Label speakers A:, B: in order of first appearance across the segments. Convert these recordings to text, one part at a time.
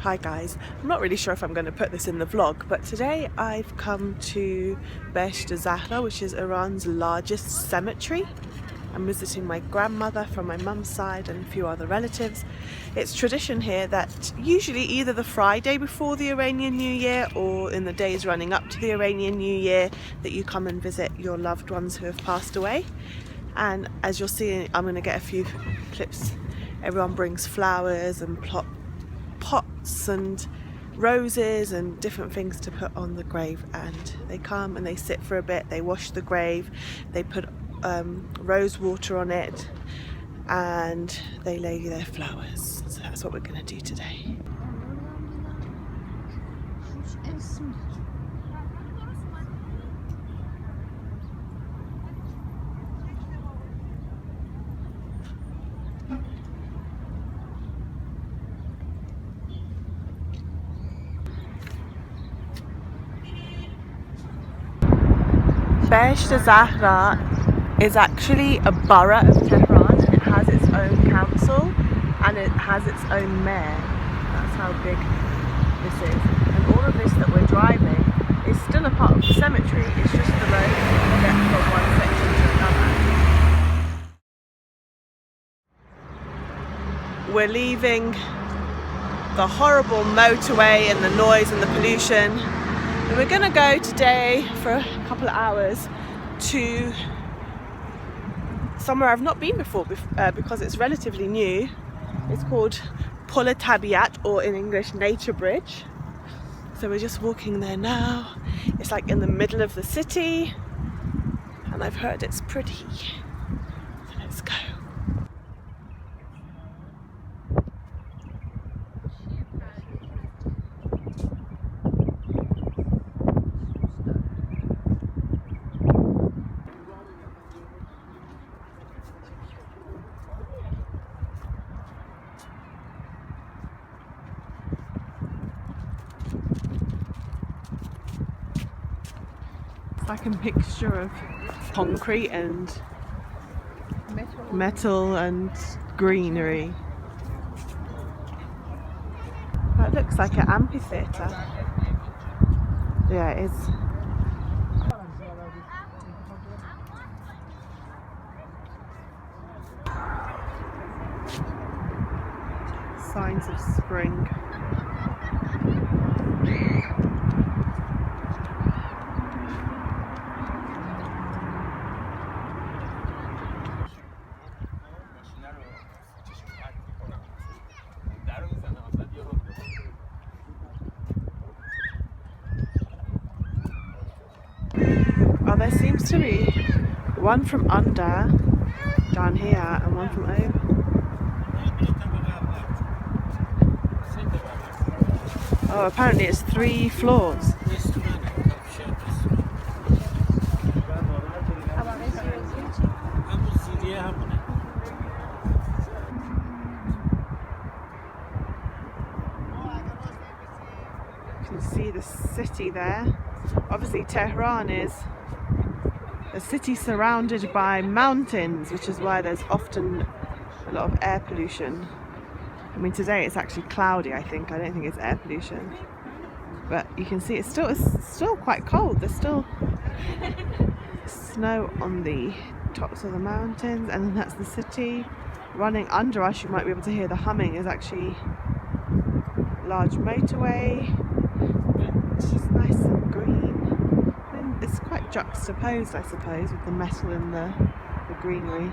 A: Hi guys, I'm not really sure if I'm going to put this in the vlog, but today I've come to Besh Zahra, which is Iran's largest cemetery. I'm visiting my grandmother from my mum's side and a few other relatives. It's tradition here that usually either the Friday before the Iranian New Year or in the days running up to the Iranian New Year that you come and visit your loved ones who have passed away. And as you'll see, I'm going to get a few clips. Everyone brings flowers and pots and roses and different things to put on the grave, and they come and they sit for a bit, they wash the grave, they put rose water on it, and they lay their flowers. So that's what we're going to do today. Besh Zahra is actually a borough of Tehran. It has its own council and it has its own mayor. That's how big this is. And all of this that we're driving is still a part of the cemetery. It's just the road that gets from one section to another. We're leaving the horrible motorway and the noise and the pollution. And we're going to go today for a couple of hours to somewhere I've not been before because it's relatively new. It's called Pul Tabiat, or in English, Nature Bridge. So we're just walking there now. It's like in the middle of the city and I've heard it's pretty. So let's go. Like a mixture of concrete and metal and greenery. That looks like an amphitheatre. Yeah, it is. Signs of spring. Oh, there seems to be one from under down here and one from over. Oh, apparently it's 3 floors. You can see the city there. Obviously Tehran is a city surrounded by mountains, which is why there's often a lot of air pollution. I mean, today it's actually cloudy, I think. I don't think it's air pollution. But you can see it's still quite cold. There's still snow on the tops of the mountains, and then that's the city. Running under us, you might be able to hear the humming, is actually a large motorway. It's just nice and green. And it's quite juxtaposed, I suppose, with the metal and the greenery.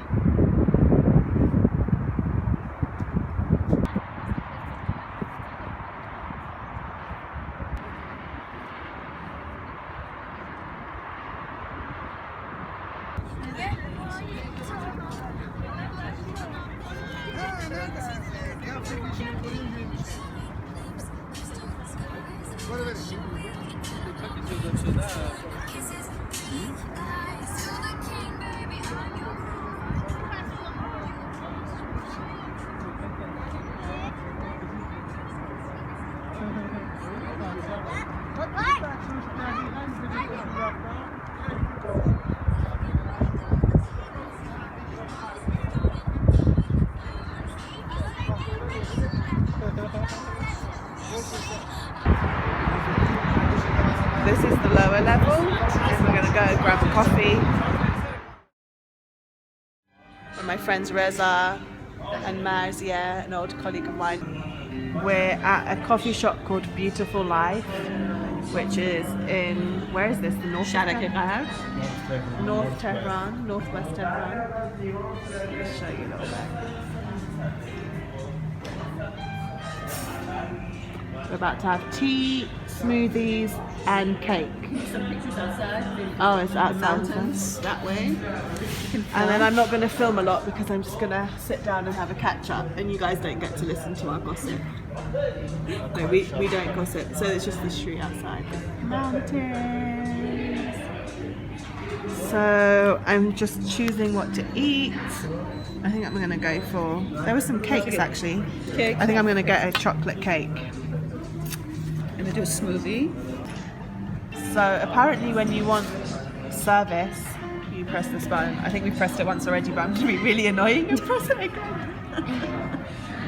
A: This is the lower level, and we're going to go grab a coffee. With my friends Reza and Marzia, an old colleague of mine. We're at a coffee shop called Beautiful Life, which is in, where is this? The north? North Tehran, northwest Tehran. I'll show you a little bit. We're about to have tea, smoothies, and cake.
B: Some pictures outside.
A: Oh, it's outside.
B: Mountains that way.
A: And then I'm not going to film a lot because I'm just going to sit down and have a catch up, and you guys don't get to listen to our gossip. No, we don't gossip. So it's just the street outside. Mountains. So I'm just choosing what to eat. I think I'm going to go for. There were some cakes actually.
B: Cake.
A: I think I'm going to get a chocolate cake.
B: I'm gonna do a smoothie.
A: So apparently when you want service, you press this button. I think we've pressed it once already, but I'm going to be really annoying and press it again.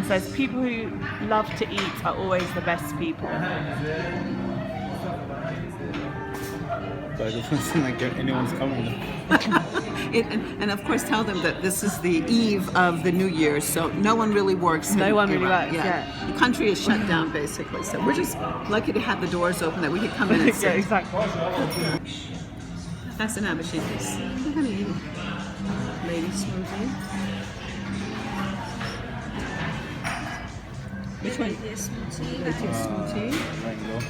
A: It says people who love to eat are always the best people.
C: But it doesn't seem like anyone's coming.
B: And of course tell them that this is the eve of the New Year, so no one really works.
A: No one really
B: Iran.
A: works, yeah.
B: The country is shut down basically, so we're just lucky to have the doors open that we could come in and
A: Yeah,
B: sit.
A: exactly.
B: That's an abashidis. We're gonna eat lady smoothie. Which one? Lady smoothie.
C: Mango.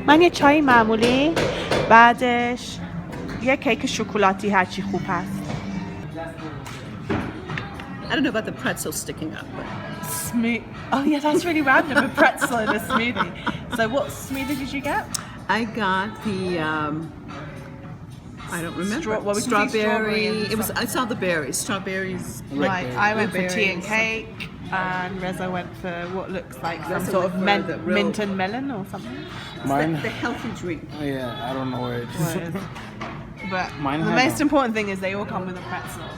A: من یه چای معمولی بعدش یه کیک شکلاتی هرچی خوب هست.
B: I don't know about the pretzel sticking up, but
A: Smooth. Oh yeah, that's really random. A pretzel in a smoothie. So what smoothie did you get?
B: I got the I don't remember.
A: What was it? Strawberry and
B: It was. I saw the berries. Strawberries.
A: Right, I went for tea and
B: Blueberries.
A: cake, and Reza went for what looks like some
B: Reza
A: sort of
B: went for the real-
A: mint and melon or something.
C: Mine?
B: The healthy drink.
C: Oh, yeah, I don't know where it
A: What
C: is.
A: it is. But
C: Mine
A: the
C: had
A: most important thing is they all come with a pretzel.